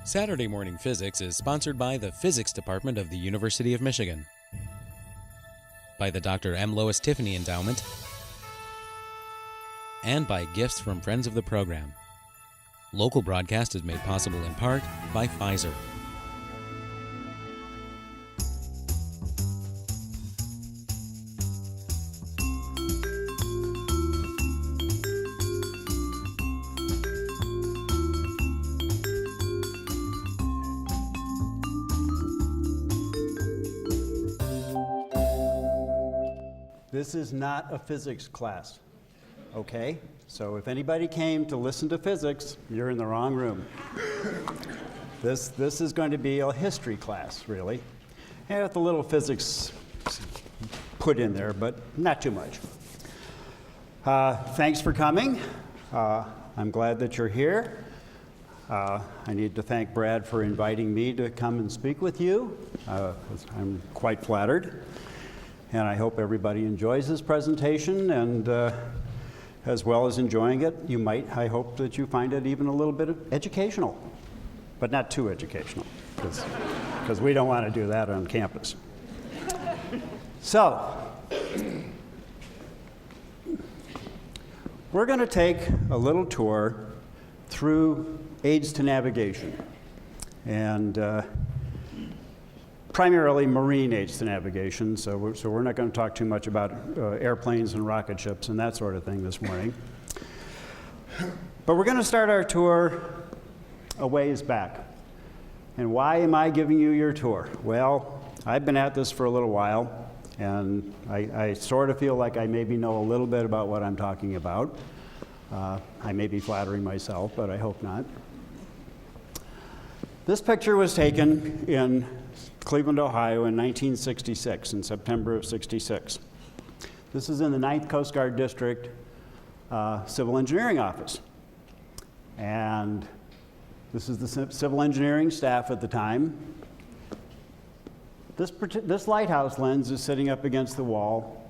Saturday Morning Physics is sponsored by the Physics Department of the University of Michigan, by the Dr. M. Lois Tiffany Endowment, and by gifts from friends of the program. Local broadcast is made possible in part by Pfizer. This is not a physics class, okay? So if anybody came to listen to physics, you're in the wrong room. This is going to be a history class, really. And with a little physics put in there, but not too much. Thanks for coming. I'm glad that you're here. I need to thank Brad for inviting me to come and speak with you. I'm quite flattered. And I hope everybody enjoys this presentation, and as well as enjoying it, I hope that you find it even a little bit educational, but not too educational, because we don't want to do that on campus. So, we're going to take a little tour through aids to navigation, and primarily marine aids to navigation, so we're not going to talk too much about airplanes and rocket ships and that sort of thing this morning. But we're going to start our tour a ways back. And why am I giving you your tour? Well, I've been at this for a little while, and I sort of feel like I maybe know a little bit about what I'm talking about. I may be flattering myself, but I hope not. This picture was taken in Cleveland, Ohio in 1966, in September of '66. This is in the 9th Coast Guard District Civil Engineering Office. And this is the civil engineering staff at the time. This lighthouse lens is sitting up against the wall,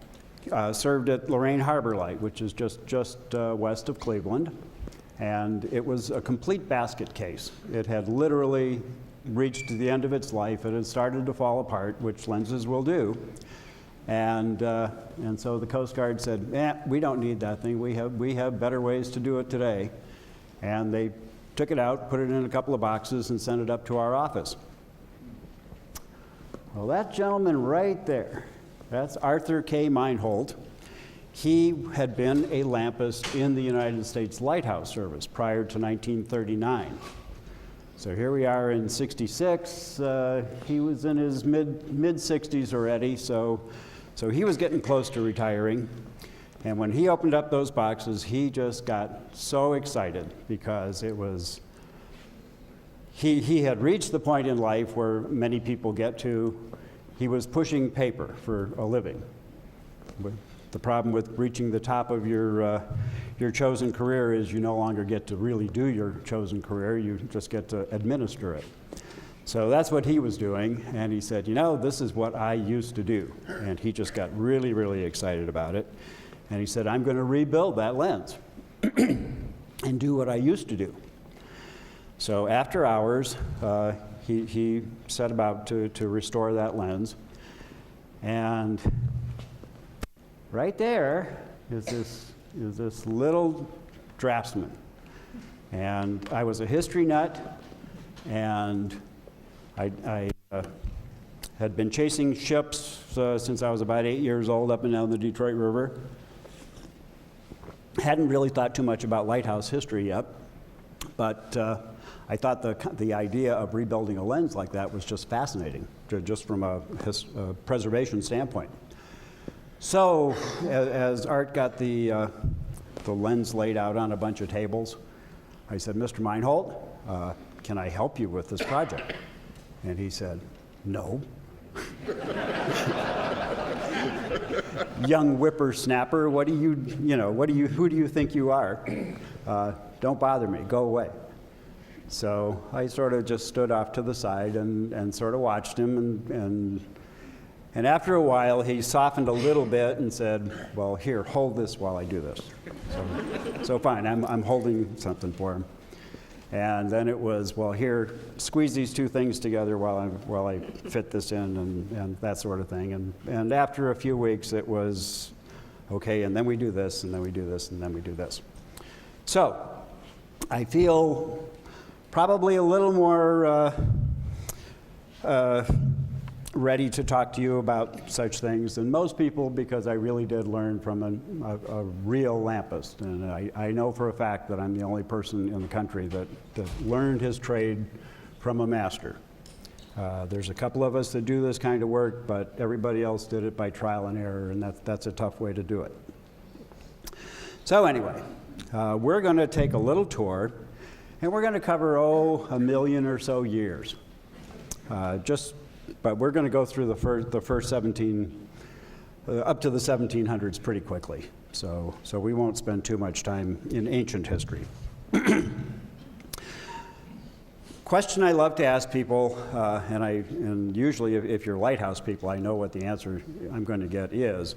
served at Lorraine Harbor Light, which is just west of Cleveland. And it was a complete basket case. It had literally reached the end of its life. It had started to fall apart, which lenses will do. And so the Coast Guard said, we don't need that thing. We have better ways to do it today. And they took it out, put it in a couple of boxes, and sent it up to our office. Well, that gentleman right there, that's Arthur K. Holt. He had been a lampist in the United States Lighthouse Service prior to 1939. So here we are in '66. He was in his mid-60s already, so he was getting close to retiring. And when he opened up those boxes, he just got so excited because it was, he had reached the point in life where many people get to. He was pushing paper for a living. The problem with reaching the top of your chosen career is you no longer get to really do your chosen career, you just get to administer it. So that's what he was doing, and he said, this is what I used to do. And he just got really, really excited about it. And he said, I'm going to rebuild that lens and do what I used to do. So after hours, he set about to restore that lens. And right there is this little draftsman. And I was a history nut, and I had been chasing ships since I was about 8 years old up and down the Detroit River. Hadn't really thought too much about lighthouse history yet, but I thought the idea of rebuilding a lens like that was just fascinating, just from a preservation standpoint. So, as Art got the lens laid out on a bunch of tables, I said, Mr. Meinhold, can I help you with this project? And he said, no. Young whippersnapper, who do you think you are? Don't bother me, go away. So I sort of just stood off to the side and sort of watched him, and after a while, he softened a little bit and said, well, here, hold this while I do this. So fine, I'm holding something for him. And then it was, well, here, squeeze these two things together while I fit this in, and that sort of thing. And after a few weeks, it was, okay, and then we do this, and then we do this, and then we do this. So I feel probably a little more ready to talk to you about such things than most people, because I really did learn from a real lampist. And I know for a fact that I'm the only person in the country that learned his trade from a master. There's a couple of us that do this kind of work, but everybody else did it by trial and error, and that's a tough way to do it. So anyway, we're going to take a little tour, and we're going to cover, a million or so years. But we're going to go through the first 17, up to the 1700s pretty quickly. So we won't spend too much time in ancient history. Question I love to ask people, and usually if you're lighthouse people, I know what the answer I'm going to get is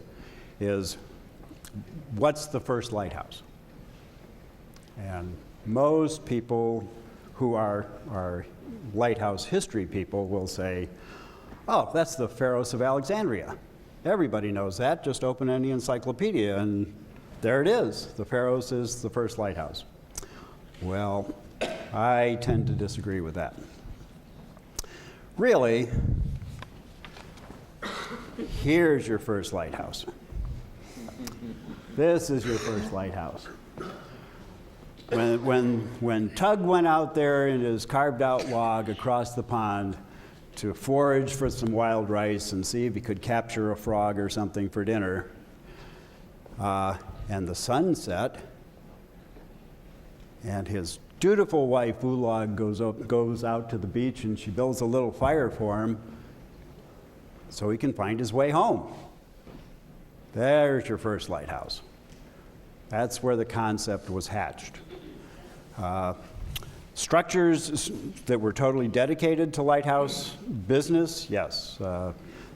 what's the first lighthouse? And most people who are lighthouse history people will say, oh, that's the Pharos of Alexandria. Everybody knows that. Just open any encyclopedia, and there it is. The Pharos is the first lighthouse. Well, I tend to disagree with that. Really, here's your first lighthouse. This is your first lighthouse. When Tug went out there in his carved-out log across the pond to forage for some wild rice and see if he could capture a frog or something for dinner, and the sun set, and his dutiful wife, Ulag, goes out to the beach, and she builds a little fire for him so he can find his way home. There's your first lighthouse. That's where the concept was hatched. Structures that were totally dedicated to lighthouse business, yes,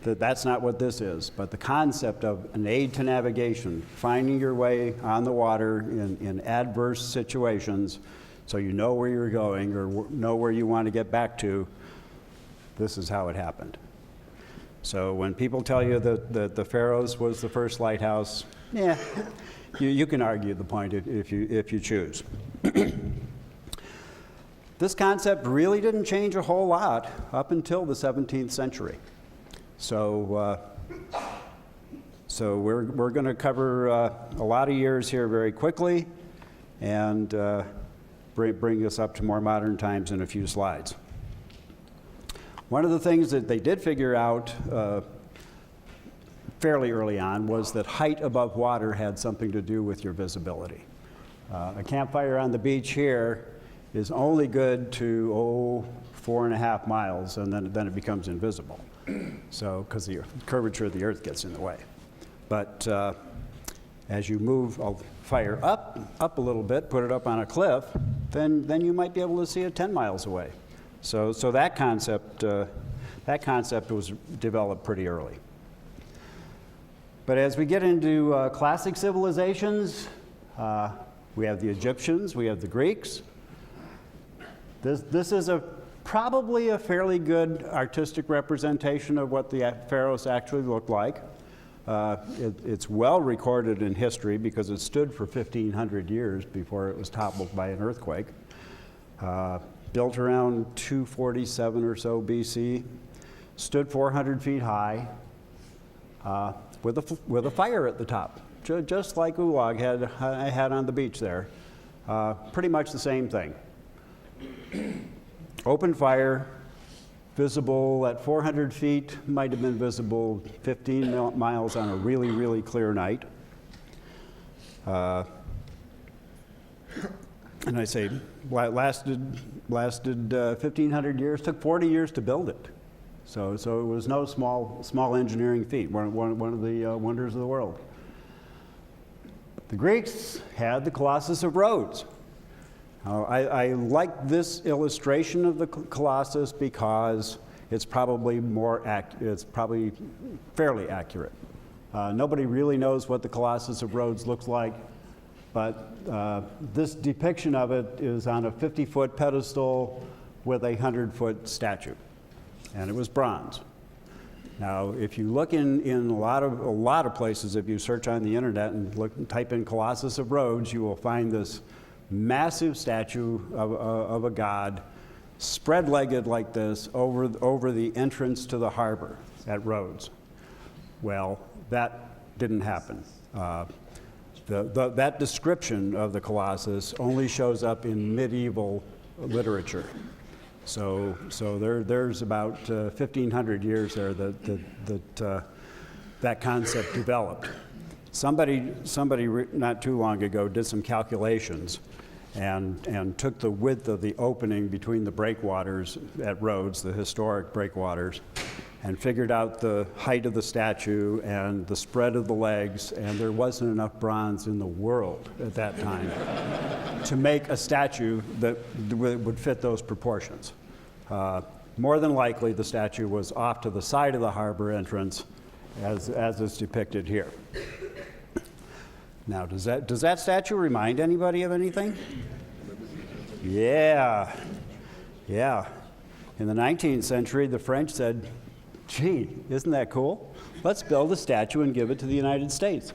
that's not what this is. But the concept of an aid to navigation, finding your way on the water in adverse situations so you know where you're going or know where you want to get back to, this is how it happened. So when people tell you that the Pharos was the first lighthouse, yeah, you can argue the point if you choose. This concept really didn't change a whole lot up until the 17th century. So we're going to cover a lot of years here very quickly and bring us up to more modern times in a few slides. One of the things that they did figure out fairly early on was that height above water had something to do with your visibility. A campfire on the beach here is only good to 4.5 miles, and then it becomes invisible. So, because the curvature of the earth gets in the way. But as you move a fire up a little bit, put it up on a cliff, then you might be able to see it 10 miles away. So that concept was developed pretty early. But as we get into classic civilizations, we have the Egyptians, we have the Greeks. This is probably a fairly good artistic representation of what the Pharos actually looked like. It's well recorded in history because it stood for 1,500 years before it was toppled by an earthquake. Built around 247 or so BC, stood 400 feet high, with a fire at the top, just like Ulag had on the beach there. Pretty much the same thing. Open fire, visible at 400 feet, might have been visible 15 miles on a really, really clear night. And I say, lasted 1,500 years, took 40 years to build it. So it was no small engineering feat, one of the wonders of the world. The Greeks had the Colossus of Rhodes. I like this illustration of the Colossus because it's probably fairly accurate. Nobody really knows what the Colossus of Rhodes looks like. but this depiction of it is on a 50-foot pedestal with a 100-foot statue, and it was bronze. Now, if you look in a lot of places, if you search on the internet and type in Colossus of Rhodes, you will find this massive statue of a god spread-legged like this over the entrance to the harbor at Rhodes. Well, that didn't happen. That description of the Colossus only shows up in medieval literature. So there's about 1,500 years there that concept developed. Somebody not too long ago did some calculations and took the width of the opening between the breakwaters at Rhodes, the historic breakwaters, and figured out the height of the statue and the spread of the legs, and there wasn't enough bronze in the world at that time to make a statue that would fit those proportions. More than likely, the statue was off to the side of the harbor entrance, as is depicted here. Now, does that statue remind anybody of anything? Yeah. In the 19th century, the French said, gee, isn't that cool? Let's build a statue and give it to the United States.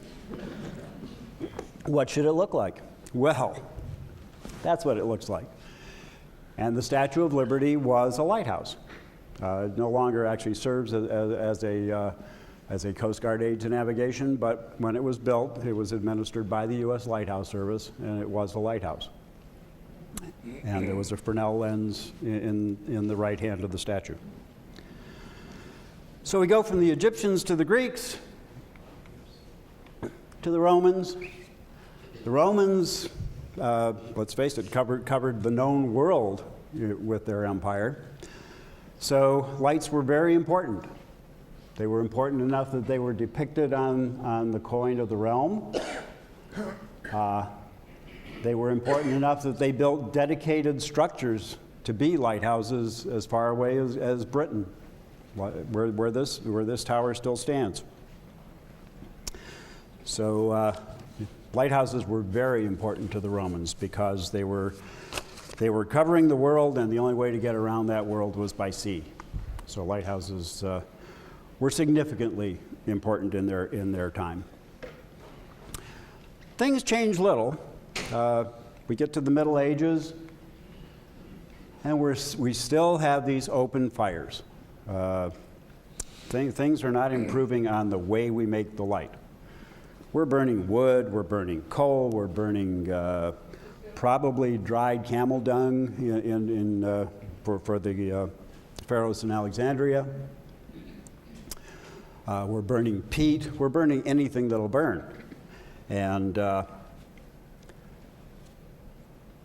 What should it look like? Well, that's what it looks like. And the Statue of Liberty was a lighthouse. It no longer actually serves as a Coast Guard aid to navigation, but when it was built, it was administered by the U.S. Lighthouse Service, and it was a lighthouse. And there was a Fresnel lens in the right hand of the statue. So we go from the Egyptians to the Greeks to the Romans. The Romans, let's face it, covered the known world with their empire. So lights were very important. They were important enough that they were depicted on the coin of the realm. They were important enough that they built dedicated structures to be lighthouses as far away as Britain, where this tower still stands. So lighthouses were very important to the Romans because they were covering the world, and the only way to get around that world was by sea. So lighthouses were significantly important in their time. Things change little. We get to the Middle Ages, and we still have these open fires. Things are not improving on the way we make the light. We're burning wood, we're burning coal, we're burning probably dried camel dung for the pharaohs in Alexandria. We're burning peat. We're burning anything that'll burn. And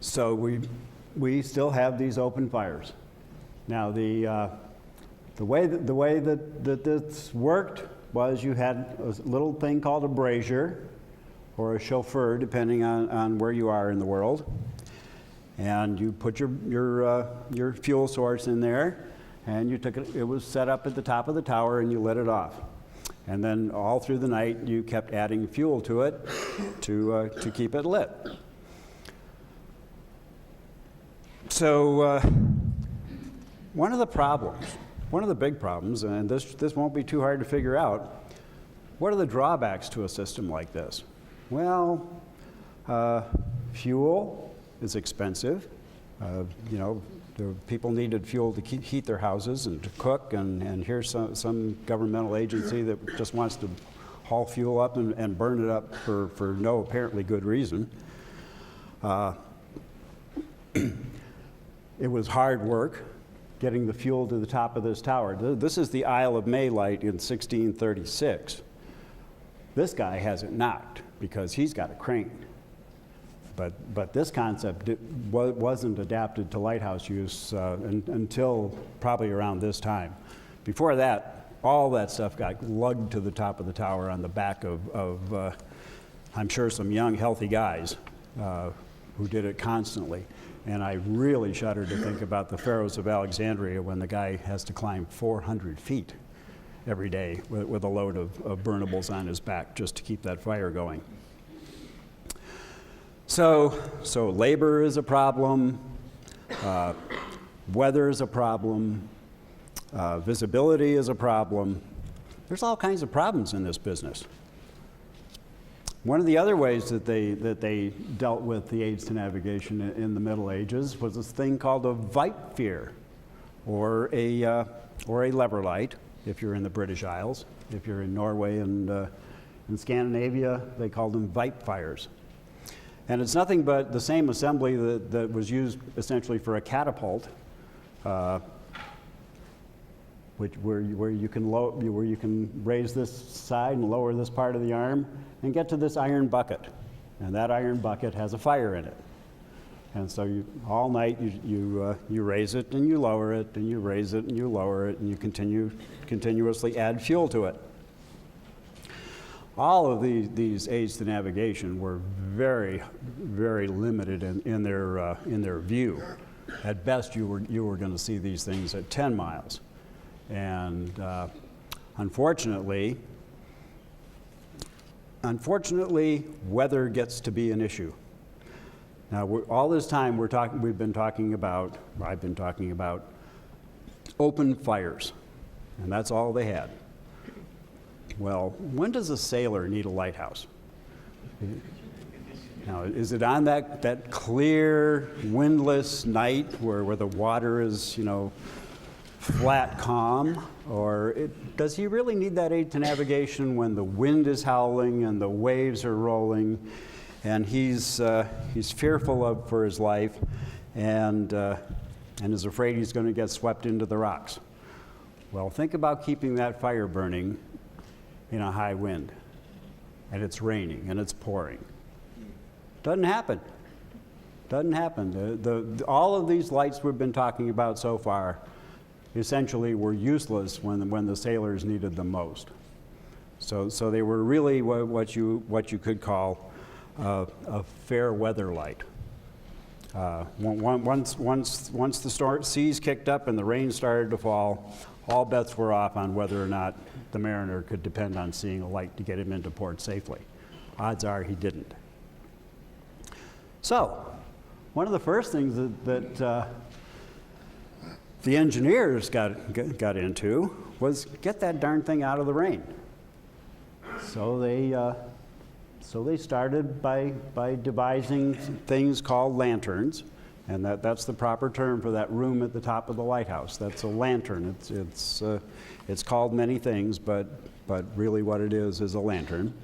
so we still have these open fires. Now the way that this worked was you had a little thing called a brazier or a chauffeur, depending on where you are in the world, and you put your fuel source in there, and you took it. It was set up at the top of the tower, and you lit it off. And then all through the night, you kept adding fuel to it to keep it lit. So one of the big problems, and this won't be too hard to figure out, what are the drawbacks to a system like this? Well, fuel is expensive. The people needed fuel to heat their houses and to cook, and here's some governmental agency that just wants to haul fuel up and burn it up for no apparently good reason. It was hard work getting the fuel to the top of this tower. This is the Isle of May light in 1636. This guy has it knocked because he's got a crane. But this concept wasn't adapted to lighthouse use until probably around this time. Before that, all that stuff got lugged to the top of the tower on the back of I'm sure, some young, healthy guys who did it constantly. And I really shudder to think about the pharaohs of Alexandria when the guy has to climb 400 feet every day with a load of burnables on his back just to keep that fire going. So labor is a problem, weather is a problem, visibility is a problem. There's all kinds of problems in this business. One of the other ways that they dealt with the aids to navigation in the Middle Ages was this thing called a Weitfehr, or a lever light, if you're in the British Isles. If you're in Norway and in Scandinavia, they called them Weitfires. And it's nothing but the same assembly that was used essentially for a catapult, where you can raise this side and lower this part of the arm and get to this iron bucket. And that iron bucket has a fire in it. And so all night you raise it and you lower it and you raise it and you lower it and you continuously add fuel to it. All of these aids to navigation were very, very limited in their view. At best, you were going to see these things at 10 miles, and unfortunately, weather gets to be an issue. Now, all this time I've been talking about open fires, and that's all they had. Well, when does a sailor need a lighthouse? Now, is it on that clear, windless night where the water is, flat calm? Or does he really need that aid to navigation when the wind is howling and the waves are rolling and he's fearful for his life and is afraid he's going to get swept into the rocks? Well, think about keeping that fire burning in a high wind, and it's raining and it's pouring. Doesn't happen. All of these lights we've been talking about so far essentially were useless when the sailors needed them most. So they were really what you could call a fair weather light. Once the seas kicked up and the rain started to fall, all bets were off on whether or not the mariner could depend on seeing a light to get him into port safely. Odds are he didn't. So, one of the first things that the engineers got into was get that darn thing out of the rain. So they started by devising things called lanterns, and that's the proper term for that room at the top of the lighthouse. That's a lantern. It's called many things, but really what it is a lantern.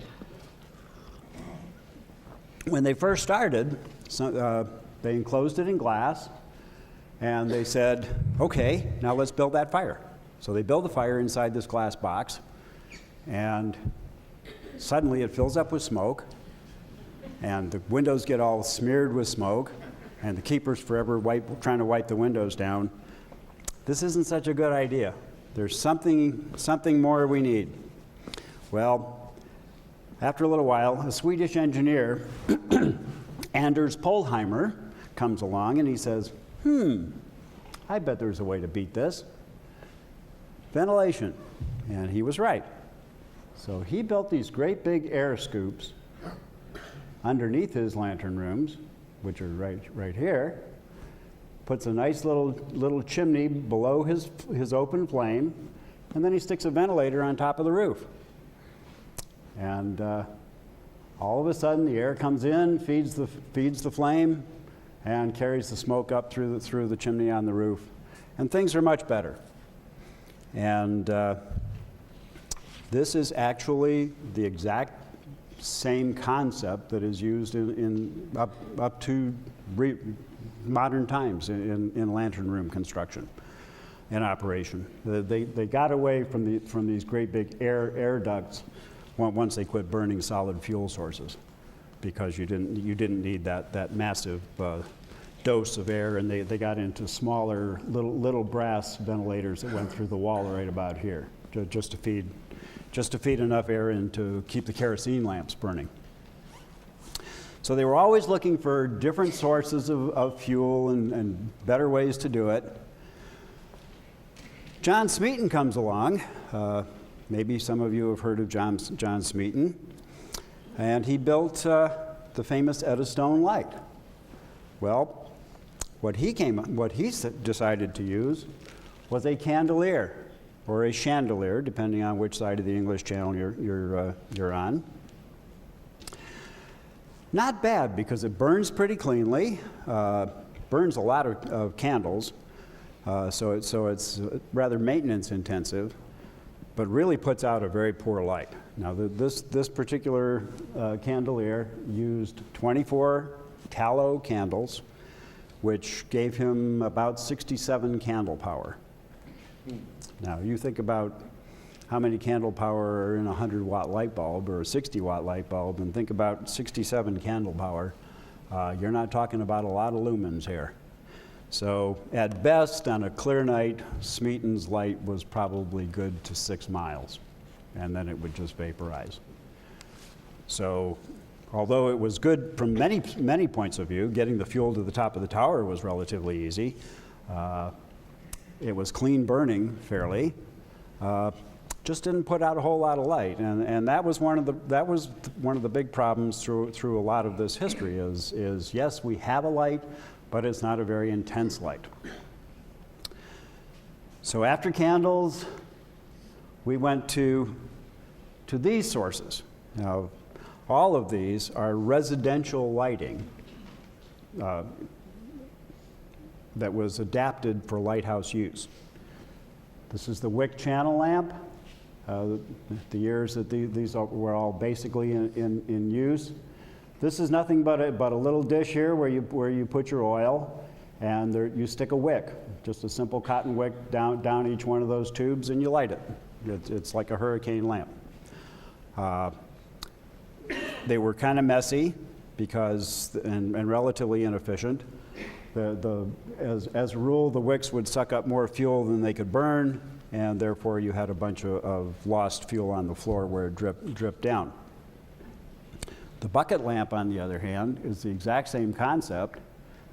When they first started, they enclosed it in glass, and they said, okay, now let's build that fire. So they build the fire inside this glass box, and suddenly it fills up with smoke, and the windows get all smeared with smoke, and the keeper's forever trying to wipe the windows down. This isn't such a good idea. There's something more we need. Well, after a little while, a Swedish engineer, Anders Polheimer, comes along and he says, I bet there's a way to beat this. Ventilation. And he was right. So he built these great big air scoops underneath his lantern rooms, which are right here, puts a nice little chimney below his open flame, and then he sticks a ventilator on top of the roof. And all of a sudden, the air comes in, feeds the flame, and carries the smoke up through the chimney on the roof, and things are much better. And this is actually the exact same concept that is used in up to modern times in lantern room construction and operation. They got away from these great big air ducts once they quit burning solid fuel sources, because you didn't need that massive dose of air, and they got into smaller little brass ventilators that went through the wall right about here, just to feed enough air in to keep the kerosene lamps burning. So they were always looking for different sources of fuel and better ways to do it. John Smeaton comes along. Maybe some of you have heard of John Smeaton. And he built the famous Eddystone light. Well, what he decided to use was a candelier, or a chandelier, depending on which side of the English Channel you're on. Not bad, because it burns pretty cleanly, burns a lot of candles, so it's rather maintenance intensive, but really puts out a very poor light. Now, this particular candelier used 24 tallow candles, which gave him about 67 candle power. Now, you think about how many candle power are in a 100-watt light bulb or a 60-watt light bulb, and think about 67 candle power. You're not talking about a lot of lumens here. So at best, on a clear night, Smeaton's light was probably good to 6 miles, and then it would just vaporize. So although it was good from many points of view, getting the fuel to the top of the tower was relatively easy. It was clean burning fairly. Just didn't put out a whole lot of light, and that was one of the big problems through a lot of this history. Is yes, we have a light, but it's not a very intense light. So after candles, we went to these sources. Now, all of these are residential lighting that was adapted for lighthouse use. This is the wick channel lamp. The years that these were all basically in use. This is nothing but a little dish here where you put your oil, and you stick a wick, just a simple cotton wick down each one of those tubes, and you light it. It's like a hurricane lamp. They were kind of messy and relatively inefficient. As a rule, the wicks would suck up more fuel than they could burn, and therefore you had a bunch of lost fuel on the floor where it dripped down. The bucket lamp, on the other hand, is the exact same concept,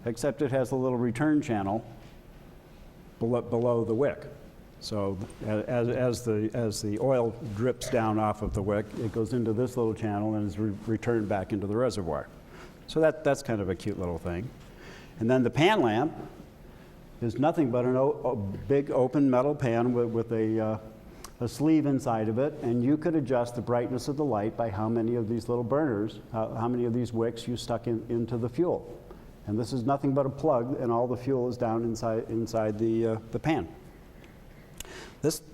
except it has a little return channel below the wick. So as the oil drips down off of the wick, it goes into this little channel and is returned back into the reservoir. So that's kind of a cute little thing. And then the pan lamp is nothing but a big open metal pan with a sleeve inside of it, and you could adjust the brightness of the light by how many of these little burners, how many of these wicks you stuck into the fuel. And this is nothing but a plug, and all the fuel is down inside the pan.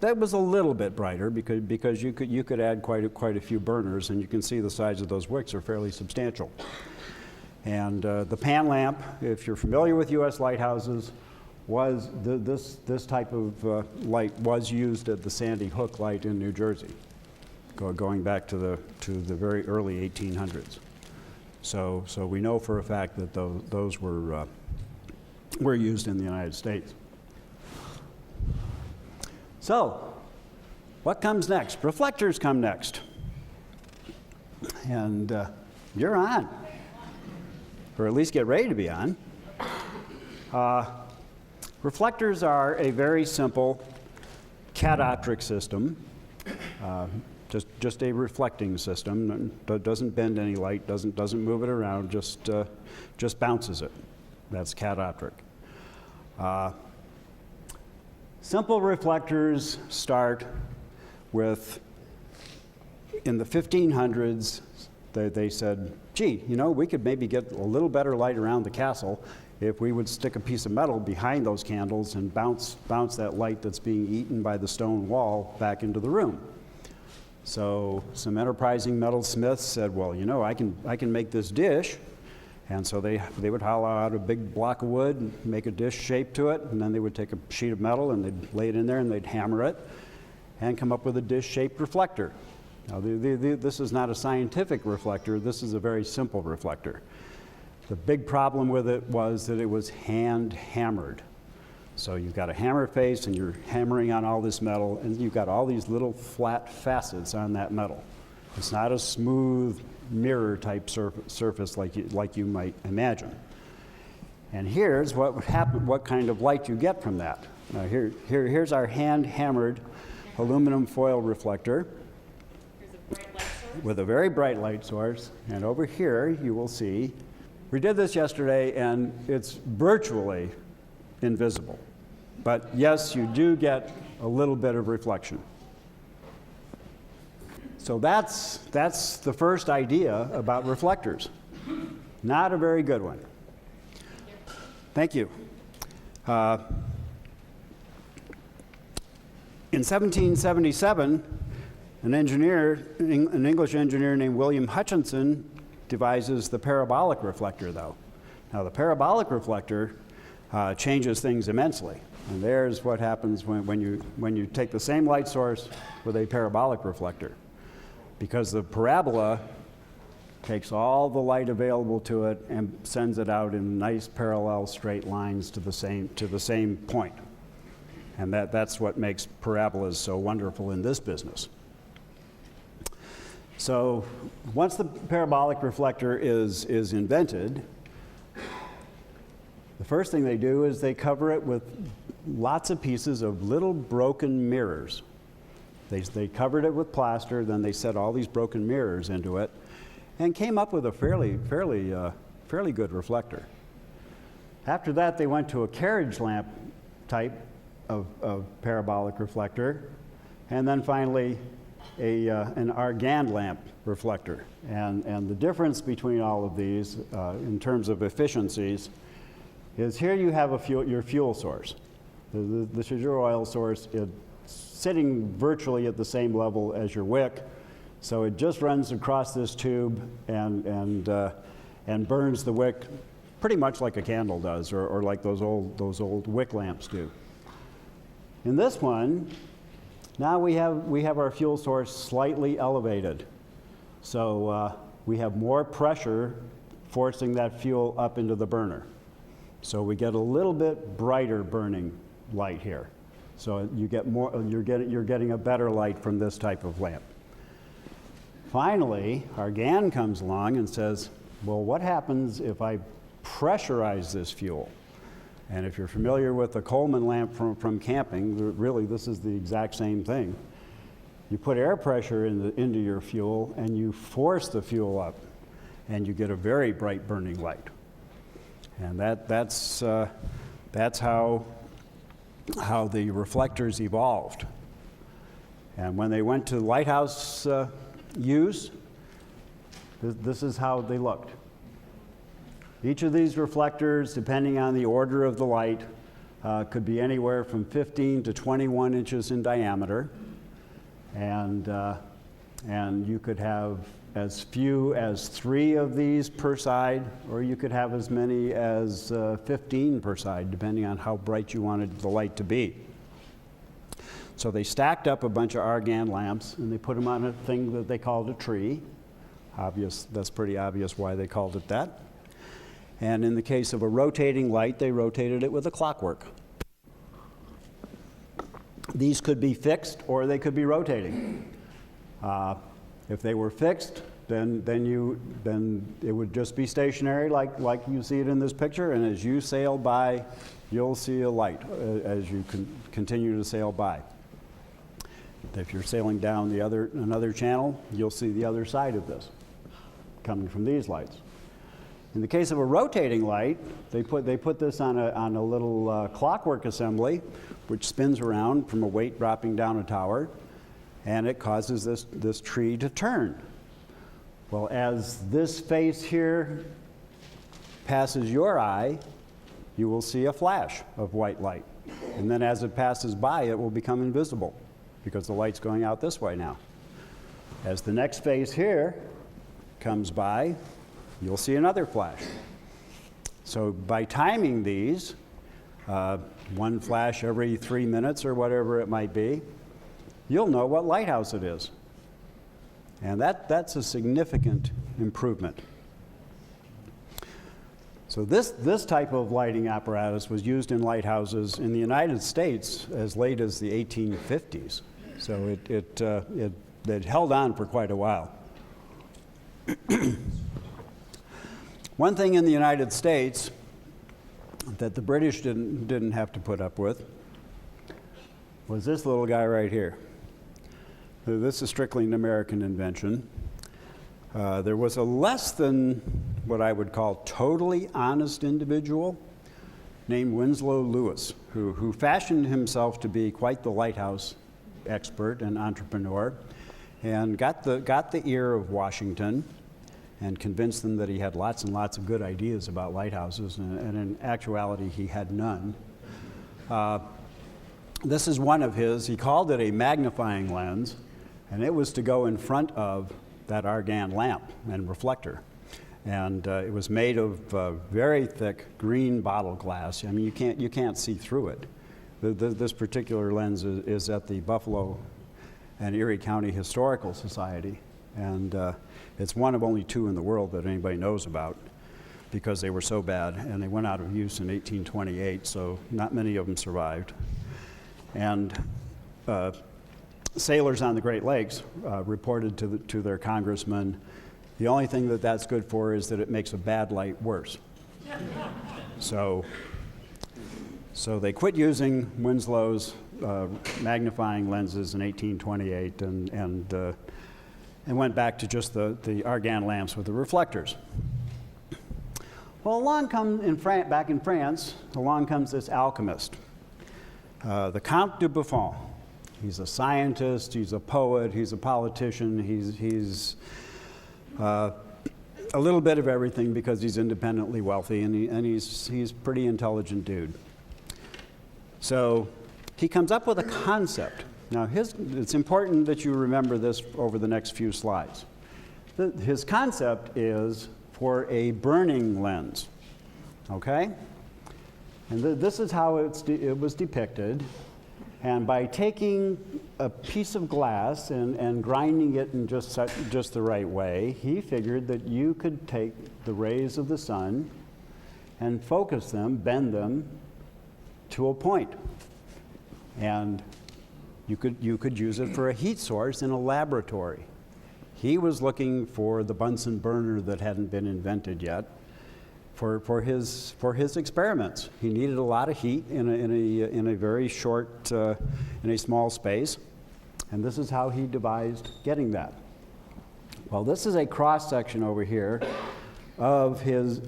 That was a little bit brighter because you could add quite a few burners, and you can see the size of those wicks are fairly substantial. And the pan lamp, if you're familiar with U.S. lighthouses, was this type of light was used at the Sandy Hook light in New Jersey, going back to the very early 1800s. So we know for a fact that those were used in the United States. So, what comes next? Reflectors come next, and you're on, or at least get ready to be on. Reflectors are a very simple catoptric system, just a reflecting system. Doesn't bend any light, doesn't move it around, just bounces it. That's catoptric. Simple reflectors start with, in the 1500s, they said, gee, we could maybe get a little better light around the castle if we would stick a piece of metal behind those candles and bounce that light that's being eaten by the stone wall back into the room. So some enterprising metalsmiths said, well, I can make this dish. And so they would hollow out a big block of wood and make a dish shape to it, and then they would take a sheet of metal and they'd lay it in there and they'd hammer it and come up with a dish-shaped reflector. Now, this is not a scientific reflector. This is a very simple reflector. The big problem with it was that it was hand-hammered. So you've got a hammer face and you're hammering on all this metal, and you've got all these little flat facets on that metal. It's not a smooth mirror-type surface like you might imagine. And here's what would happen, what kind of light you get from that. Now here's our hand-hammered aluminum foil reflector. Here's a bright light with a very bright light source. And over here, you will see, we did this yesterday, and it's virtually invisible. But yes, you do get a little bit of reflection. So that's the first idea about reflectors. Not a very good one. Thank you. In 1777, an English engineer named William Hutchinson devises the parabolic reflector, though. Now, the parabolic reflector changes things immensely. And there's what happens when you take the same light source with a parabolic reflector. Because the parabola takes all the light available to it and sends it out in nice parallel straight lines to the same point. And that's what makes parabolas so wonderful in this business. So once the parabolic reflector is invented, the first thing they do is they cover it with lots of pieces of little broken mirrors. They covered it with plaster, then they set all these broken mirrors into it, and came up with a fairly good reflector. After that, they went to a carriage lamp type of parabolic reflector, and then finally an argand lamp reflector. And the difference between all of these in terms of efficiencies is here you have your fuel source. This is your oil source. It's sitting virtually at the same level as your wick. So it just runs across this tube and burns the wick pretty much like a candle does, or like those old wick lamps do. In this one, now we have our fuel source slightly elevated. So we have more pressure forcing that fuel up into the burner. So we get a little bit brighter burning light here. So you get more, you're getting a better light from this type of lamp. Finally, argand comes along and says, well, what happens if I pressurize this fuel? And if you're familiar with the Coleman lamp from camping, really this is the exact same thing. You put air pressure into your fuel and you force the fuel up, and you get a very bright burning light. And that's how the reflectors evolved. And when they went to lighthouse use, this is how they looked. Each of these reflectors, depending on the order of the light, could be anywhere from 15 to 21 inches in diameter. And you could have as few as 3 of these per side, or you could have as many as 15 per side, depending on how bright you wanted the light to be. So they stacked up a bunch of argand lamps, and they put them on a thing that they called a tree. That's pretty obvious why they called it that. And in the case of a rotating light, they rotated it with a clockwork. These could be fixed or they could be rotating. If they were fixed, then it would just be stationary like you see it in this picture, and as you sail by, you'll see a light as you continue to sail by. If you're sailing down another channel, you'll see the other side of this coming from these lights. In the case of a rotating light, they put this on a little clockwork assembly, which spins around from a weight dropping down a tower, and it causes this tree to turn. Well, as this face here passes your eye, you will see a flash of white light. And then as it passes by, it will become invisible because the light's going out this way now. As the next face here comes by, you'll see another flash. So by timing these, one flash every 3 minutes or whatever it might be, you'll know what lighthouse it is. And that's a significant improvement. So this type of lighting apparatus was used in lighthouses in the United States as late as the 1850s. So it held on for quite a while. One thing in the United States that the British didn't have to put up with was this little guy right here. This is strictly an American invention. There was a less than what I would call totally honest individual named Winslow Lewis, who fashioned himself to be quite the lighthouse expert and entrepreneur, and got the ear of Washington and convinced them that he had lots and lots of good ideas about lighthouses, and in actuality he had none. This is one of his. He called it a magnifying lens, and it was to go in front of that argan lamp and reflector. And it was made of very thick green bottle glass. I mean, you can't see through it. This particular lens is at the Buffalo and Erie County Historical Society, and it's one of only 2 in the world that anybody knows about, because they were so bad, and they went out of use in 1828, so not many of them survived. And sailors on the Great Lakes reported to their congressman, the only thing that's good for is that it makes a bad light worse. So they quit using Winslow's magnifying lenses in 1828 and went back to just the argan lamps with the reflectors. Well, back in France, along comes this alchemist, the Count de Buffon. He's a scientist, he's a poet, he's a politician, he's a little bit of everything because he's independently wealthy, and he's a pretty intelligent dude. So he comes up with a concept. Now, it's important that you remember this over the next few slides. His concept is for a burning lens, okay? And this is how it was depicted. And by taking a piece of glass and grinding it in just the right way, he figured that you could take the rays of the sun and focus them, bend them to a point. And you could use it for a heat source in a laboratory. He was looking for the Bunsen burner that hadn't been invented yet for his experiments. He needed a lot of heat in a very short, in a small space, and this is how he devised getting that. Well, this is a cross section over here of his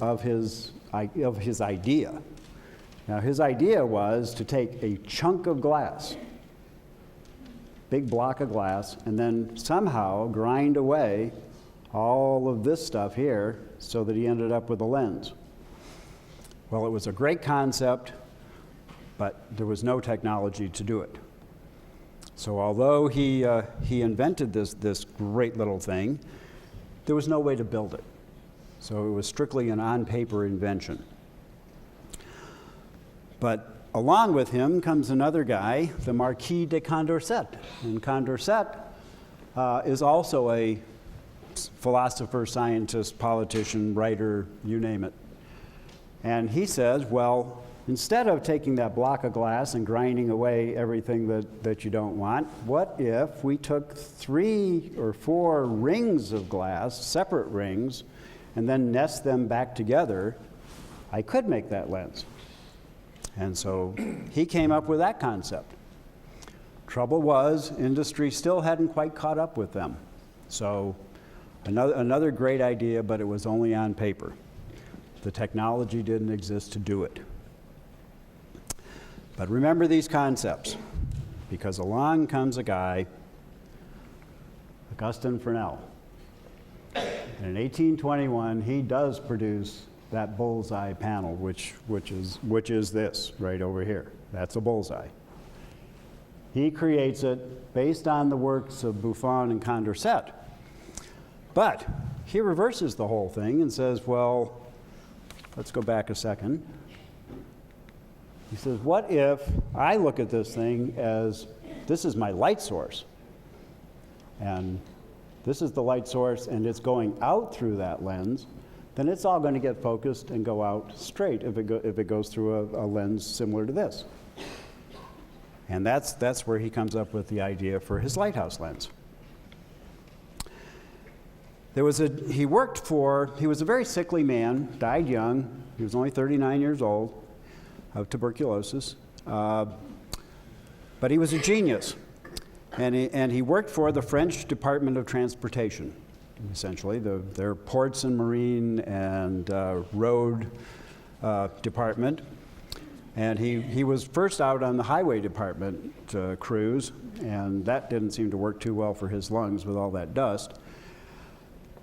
idea. Now, his idea was to take a chunk of glass, big block of glass, and then somehow grind away all of this stuff here so that he ended up with a lens. Well, it was a great concept, but there was no technology to do it. So although he invented this great little thing, there was no way to build it. So it was strictly an on-paper invention. But along with him comes another guy, the Marquis de Condorcet. And Condorcet is also a philosopher, scientist, politician, writer, you name it. And he says, well, instead of taking that block of glass and grinding away everything that you don't want, what if we took 3 or 4 rings of glass, separate rings, and then nest them back together? I could make that lens. And so he came up with that concept. Trouble was, industry still hadn't quite caught up with them. So another great idea, but it was only on paper. The technology didn't exist to do it. But remember these concepts, because along comes a guy, Augustin Fresnel. And in 1821, he does produce that bullseye panel, which is this right over here. That's a bullseye. He creates it based on the works of Buffon and Condorcet. But he reverses the whole thing and says, well, let's go back a second. He says, what if I look at this thing as this is my light source, and this is the light source, and it's going out through that lens, then it's all going to get focused and go out straight if it goes through a lens similar to this. And that's where he comes up with the idea for his lighthouse lens. He was a very sickly man, died young. He was only 39 years old of tuberculosis. But he was a genius. And he worked for the French Department of Transportation. essentially. Their ports and marine and road department. And he was first out on the highway department crews, and that didn't seem to work too well for his lungs with all that dust.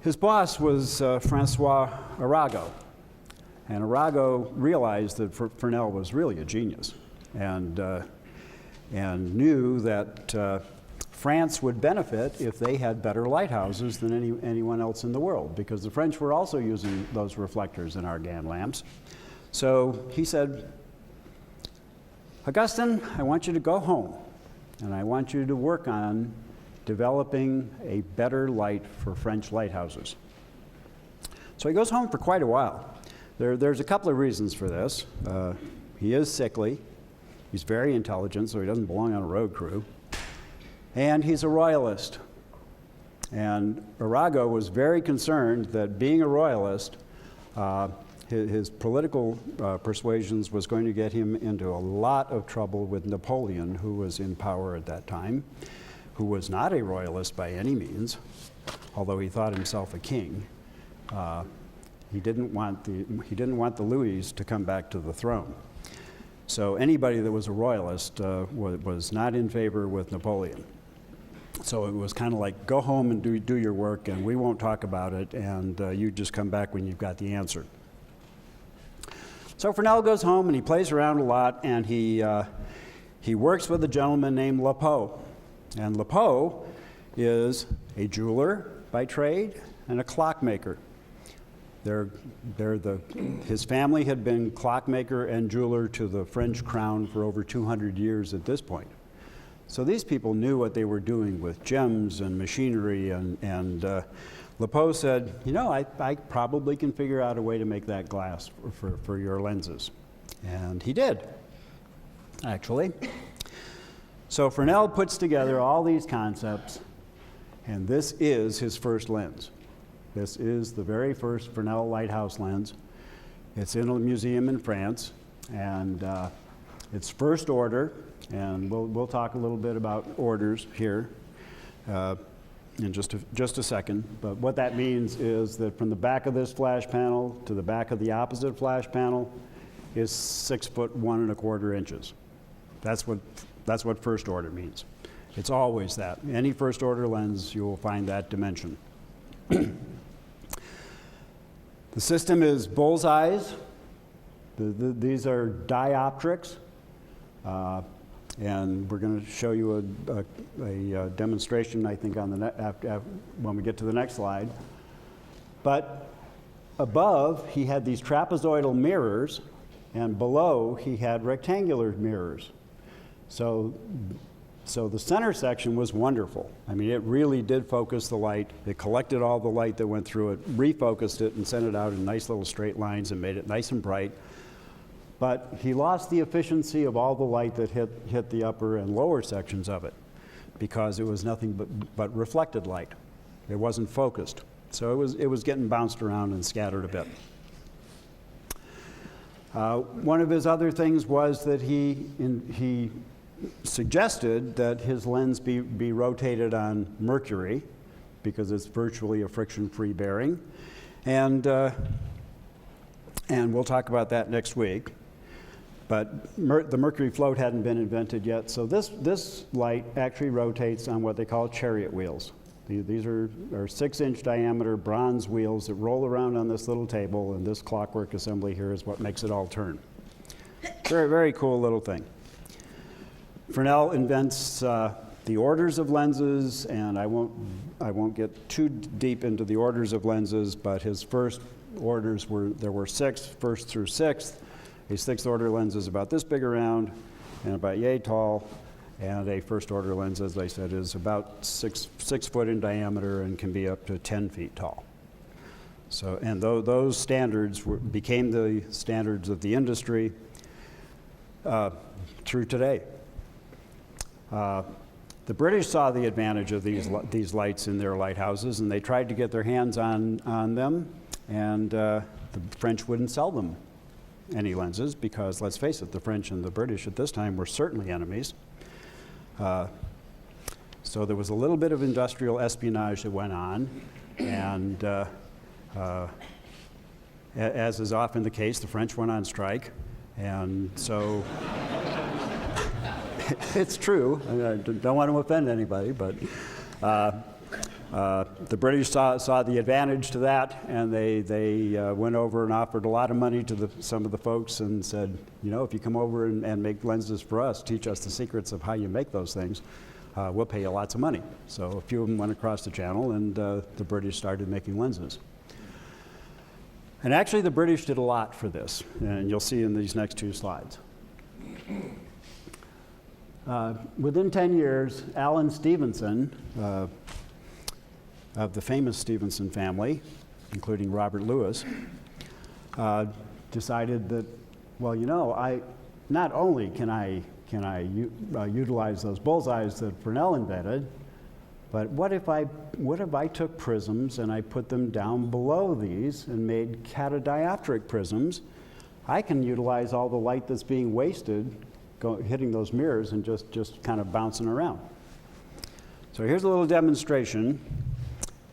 His boss was Francois Arago. And Arago realized that Fresnel was really a genius and knew that France would benefit if they had better lighthouses than anyone else in the world, because the French were also using those reflectors in argan lamps. So he said, Augustin, I want you to go home, and I want you to work on developing a better light for French lighthouses. So he goes home for quite a while. There's a couple of reasons for this. He is sickly. He's very intelligent, so he doesn't belong on a road crew. And he's a royalist. And Arago was very concerned that being a royalist, his political persuasions was going to get him into a lot of trouble with Napoleon, who was in power at that time, who was not a royalist by any means, although he thought himself a king. He didn't want the Louis to come back to the throne. So anybody that was a royalist was not in favor with Napoleon. So it was kind of like, go home and do your work, and we won't talk about it, and you just come back when you've got the answer. So Fresnel goes home and he plays around a lot, and he works with a gentleman named Lepeau. And Lepeau is a jeweler by trade and a clockmaker. His family had been clockmaker and jeweler to the French crown for over 200 years at this point. So these people knew what they were doing with gems and machinery, and Lepeau said, you know, I probably can figure out a way to make that glass for your lenses. And he did, actually. So Fresnel puts together all these concepts, and this is his first lens. This is the very first Fresnel lighthouse lens. It's in a museum in France, and it's first order, and we'll talk a little bit about orders here in just a second. But what that means is that from the back of this flash panel to the back of the opposite flash panel is 6 foot 1 1/4 inches. That's what first order means. It's always that. Any first order lens, you will find that dimension. The system is bullseyes. These are dioptrics. And we're going to show you a demonstration, I think, on when we get to the next slide. But above, he had these trapezoidal mirrors, and below, he had rectangular mirrors. So the center section was wonderful. I mean, it really did focus the light. It collected all the light that went through it, refocused it, and sent it out in nice little straight lines and made it nice and bright. But he lost the efficiency of all the light that hit the upper and lower sections of it, because it was nothing but reflected light. It wasn't focused. So it was getting bounced around and scattered a bit. One of his other things was that he suggested that his lens be rotated on Mercury, because it's virtually a friction-free bearing. And we'll talk about that next week. But the Mercury Float hadn't been invented yet, so this light actually rotates on what they call chariot wheels. These are 6-inch diameter bronze wheels that roll around on this little table, and this clockwork assembly here is what makes it all turn. Very, very cool little thing. Fresnel invents the orders of lenses, and I won't get too deep into the orders of lenses, but his first orders there were 6, first through 6th. A 6th order lens is about this big around and about yay tall, and a first order lens, as I said, is about 6 foot in diameter and can be up to 10 feet tall. So, and those standards became the standards of the industry through today. The British saw the advantage of these lights in their lighthouses, and they tried to get their hands on them, and the French wouldn't sell them any lenses, because, let's face it, the French and the British at this time were certainly enemies. So there was a little bit of industrial espionage that went on, And as is often the case, the French went on strike. And so it's true. I don't want to offend anybody, but the British saw the advantage to that, and they went over and offered a lot of money to some of the folks and said, you know, if you come over and make lenses for us, teach us the secrets of how you make those things, we'll pay you lots of money. So a few of them went across the channel, and the British started making lenses. And actually, the British did a lot for this, and you'll see in these next two slides. Within 10 years, Alan Stevenson, of the famous Stevenson family, including Robert Lewis, decided that, well, you know, not only can I utilize those bullseyes that Fresnel invented, but what if I took prisms and I put them down below these and made catadioptric prisms? I can utilize all the light that's being wasted hitting those mirrors and just kind of bouncing around. So here's a little demonstration,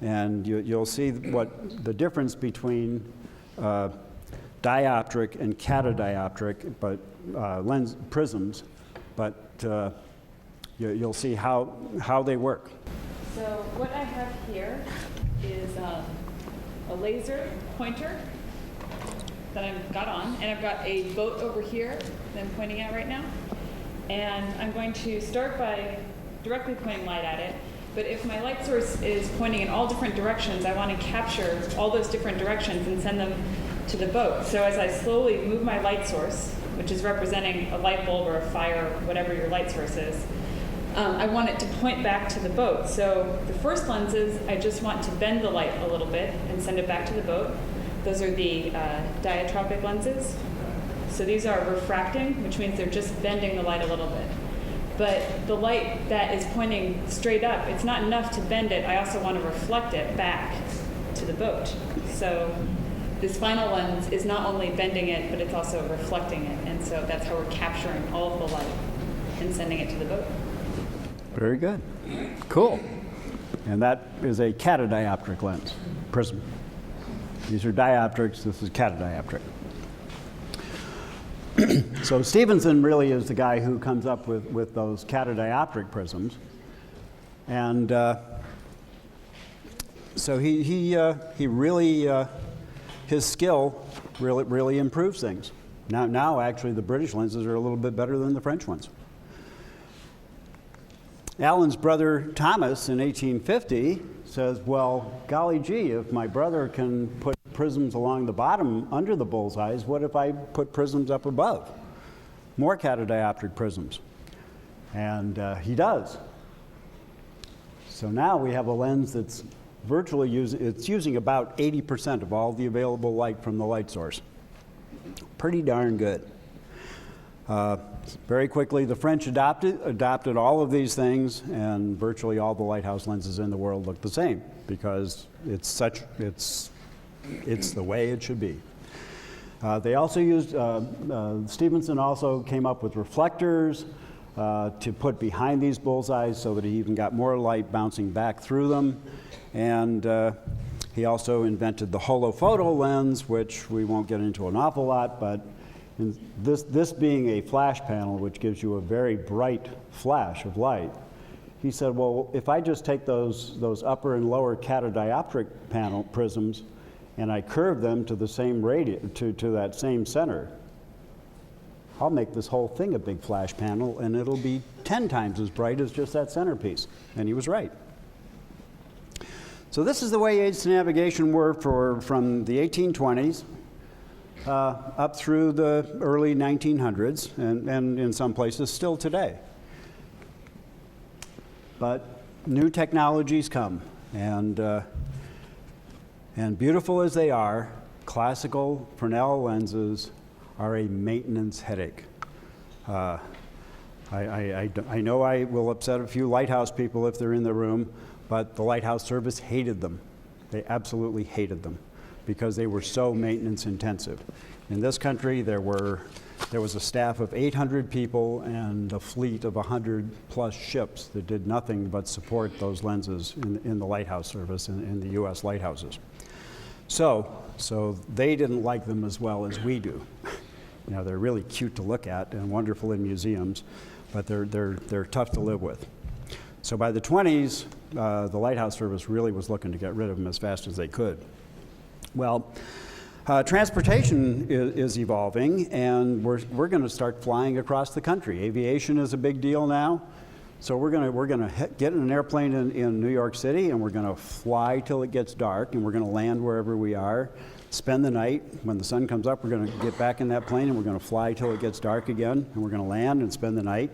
and you'll see what the difference between dioptric and catadioptric, but lens prisms, but you'll see how they work. So what I have here is a laser pointer that I've got on, and I've got a boat over here that I'm pointing at right now. And I'm going to start by directly pointing light at it, but if my light source is pointing in all different directions, I want to capture all those different directions and send them to the boat. So as I slowly move my light source, which is representing a light bulb or a fire, or whatever your light source is, I want it to point back to the boat. So the first lenses, I just want to bend the light a little bit and send it back to the boat. Those are the dioptric lenses. So these are refracting, which means they're just bending the light a little bit. But the light that is pointing straight up, it's not enough to bend it. I also want to reflect it back to the boat. So this final lens is not only bending it, but it's also reflecting it. And so that's how we're capturing all of the light and sending it to the boat. Very good. Cool. And that is a catadioptric lens, prism. These are dioptrics, this is catadioptric. So Stevenson really is the guy who comes up with those catadioptric prisms. And so he really, his skill really improves things. Now actually the British lenses are a little bit better than the French ones. Alan's brother Thomas in 1850 says, well, golly gee, if my brother can put prisms along the bottom under the bullseyes, what if I put prisms up above? More catadioptric prisms. And he does. So now we have a lens that's virtually using about 80% of all the available light from the light source. Pretty darn good. Very quickly, the French adopted all of these things, and virtually all the lighthouse lenses in the world look the same because it's the way it should be. They also used, Stevenson also came up with reflectors to put behind these bullseyes so that he even got more light bouncing back through them. And he also invented the holophoto lens, which we won't get into an awful lot, but this being a flash panel, which gives you a very bright flash of light, he said, well, if I just take those upper and lower catadioptric panel prisms and I curve them to the same radius, to that same center, I'll make this whole thing a big flash panel and it'll be 10 times as bright as just that centerpiece. And he was right. So this is the way aids to navigation were from the 1820s up through the early 1900s, and in some places still today. But new technologies come, and beautiful as they are, classical Fresnel lenses are a maintenance headache. I know I will upset a few lighthouse people if they're in the room, but the Lighthouse Service hated them. They absolutely hated them because they were so maintenance intensive. In this country, there were There was a staff of 800 people and a fleet of 100 plus ships that did nothing but support those lenses in the lighthouse service in the U.S. lighthouses. So they didn't like them as well as we do. You know, they're really cute to look at and wonderful in museums, but they're tough to live with. So by the 20s, the lighthouse service really was looking to get rid of them as fast as they could. Well, transportation is evolving, and we're going to start flying across the country. Aviation is a big deal now, so we're going to get in an airplane in New York City, and we're going to fly till it gets dark, and we're going to land wherever we are, spend the night. When the sun comes up, we're going to get back in that plane, and we're going to fly till it gets dark again, and we're going to land and spend the night,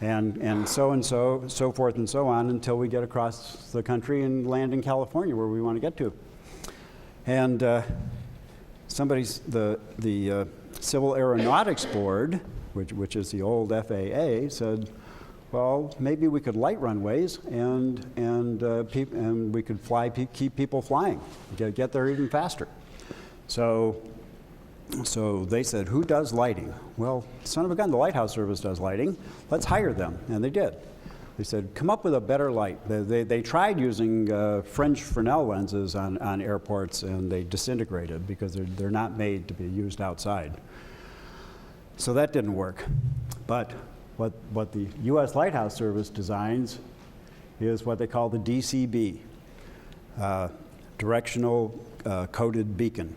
and so forth and so on until we get across the country and land in California where we want to get to. And the Civil Aeronautics Board, which is the old FAA, said, well, maybe we could light runways and we could keep people flying, get there even faster. So they said, who does lighting? Well, son of a gun, the Lighthouse Service does lighting. Let's hire them, and they did. They said, come up with a better light. They tried using French Fresnel lenses on airports, and they disintegrated because they're not made to be used outside. So that didn't work. But what the U.S. Lighthouse Service designs is what they call the DCB, Directional Coated Beacon.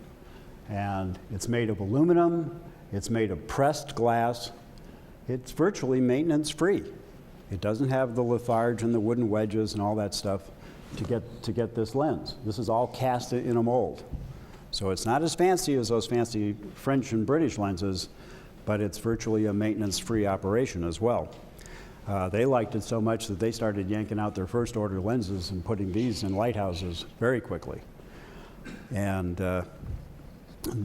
And it's made of aluminum, it's made of pressed glass, it's virtually maintenance-free. It doesn't have the litharge and the wooden wedges and all that stuff to get this lens. This is all cast in a mold. So it's not as fancy as those fancy French and British lenses, but it's virtually a maintenance-free operation as well. They liked it so much that they started yanking out their first order lenses and putting these in lighthouses very quickly. And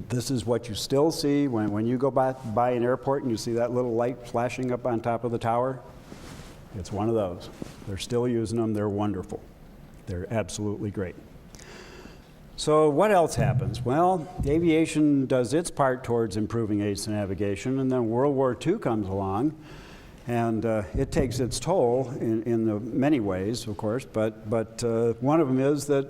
this is what you still see when you go by an airport and you see that little light flashing up on top of the tower. It's one of those. They're still using them. They're wonderful. They're absolutely great. So what else happens? Well, aviation does its part towards improving aids to navigation, and then World War II comes along, and it takes its toll in many ways, of course, but one of them is that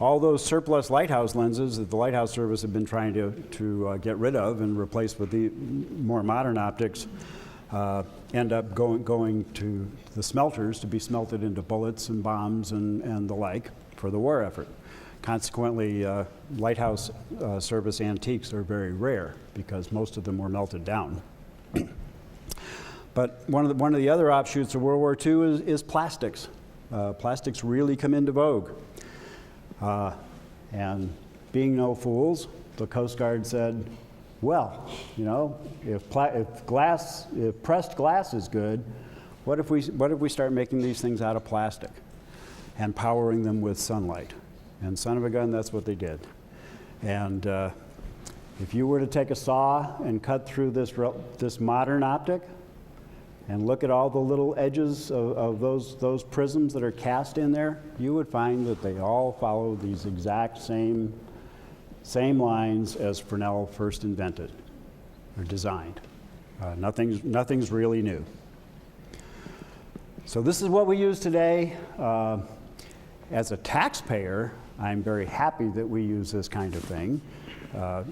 all those surplus lighthouse lenses that the Lighthouse Service have been trying to get rid of and replace with the more modern optics end up going to the smelters to be smelted into bullets and bombs and the like for the war effort. Consequently, Lighthouse Service antiques are very rare because most of them were melted down. But one of the other offshoots of World War II is plastics. Plastics really come into vogue. And being no fools, the Coast Guard said, well, you know, if pressed glass is good, what if we start making these things out of plastic and powering them with sunlight? And son of a gun, that's what they did. And if you were to take a saw and cut through this modern optic and look at all the little edges of those prisms that are cast in there, you would find that they all follow these exact same lines as Fresnel first invented or designed. Nothing's really new. So this is what we use today. As a taxpayer, I'm very happy that we use this kind of thing.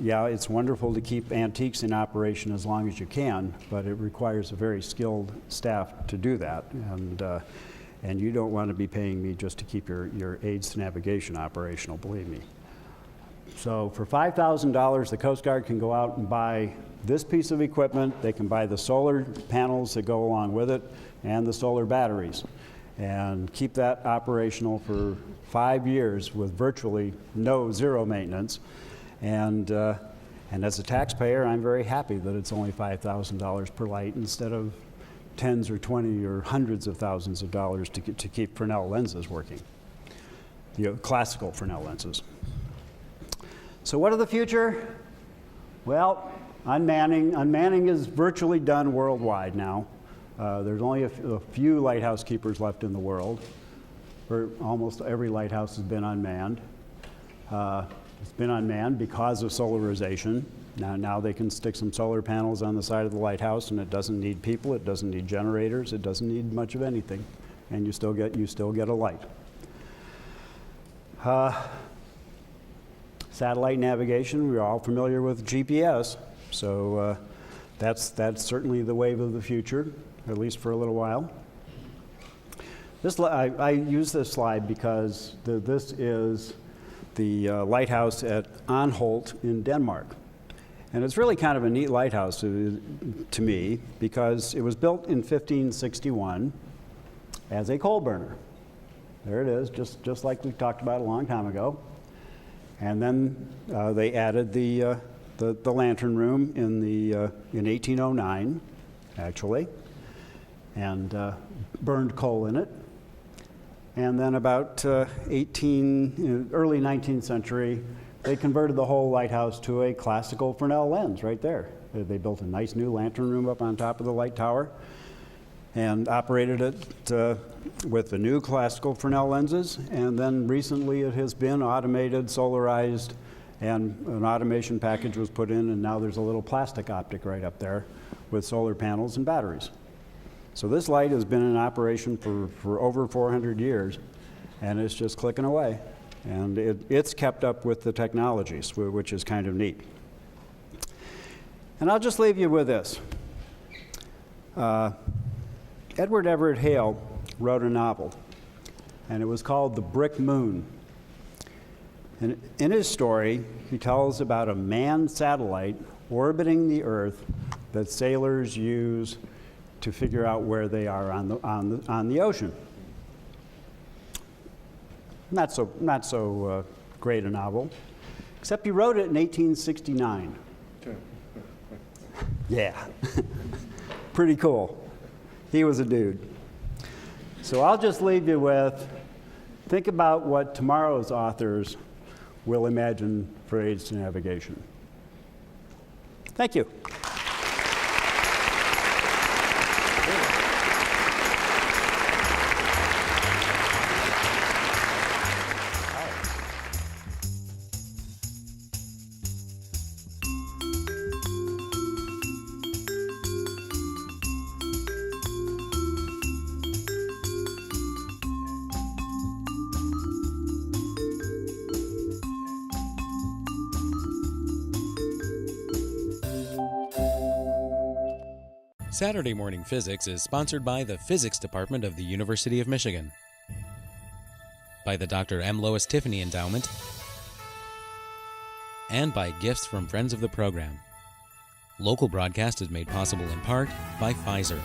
Yeah, it's wonderful to keep antiques in operation as long as you can, but it requires a very skilled staff to do that. And you don't want to be paying me just to keep your aids to navigation operational, believe me. So for $5,000, the Coast Guard can go out and buy this piece of equipment. They can buy the solar panels that go along with it and the solar batteries, and keep that operational for 5 years with virtually zero maintenance. And as a taxpayer, I'm very happy that it's only $5,000 per light instead of tens or 20 or hundreds of thousands of dollars to keep Fresnel lenses working, the classical Fresnel lenses. So what of the future? Well, unmanning is virtually done worldwide now. There's only a few lighthouse keepers left in the world. Almost every lighthouse has been unmanned. It's been unmanned because of solarization. Now they can stick some solar panels on the side of the lighthouse, and it doesn't need people, it doesn't need generators, it doesn't need much of anything, and you still get a light. Satellite navigation, we're all familiar with GPS, so that's certainly the wave of the future, at least for a little while. I use this slide because this is the lighthouse on Holt in Denmark. And it's really kind of a neat lighthouse to me because it was built in 1561 as a coal burner. There it is, just like we talked about a long time ago. And then they added the lantern room in 1809, actually, and burned coal in it. And then about early 19th century, they converted the whole lighthouse to a classical Fresnel lens right there. They built a nice new lantern room up on top of the light tower and operated it with the new classical Fresnel lenses. And then recently it has been automated, solarized, and an automation package was put in, and now there's a little plastic optic right up there with solar panels and batteries. So this light has been in operation for over 400 years, and it's just clicking away. And it's kept up with the technologies, which is kind of neat. And I'll just leave you with this. Edward Everett Hale wrote a novel, and it was called The Brick Moon. And in his story, he tells about a manned satellite orbiting the Earth that sailors use to figure out where they are on the ocean. Not so great a novel, except he wrote it in 1869. Yeah, pretty cool. He was a dude. So I'll just leave you with, think about what tomorrow's authors will imagine for aids to navigation. Thank you. Saturday Morning Physics is sponsored by the Physics Department of the University of Michigan, by the Dr. M. Lois Tiffany Endowment, and by gifts from friends of the program. Local broadcast is made possible in part by Pfizer.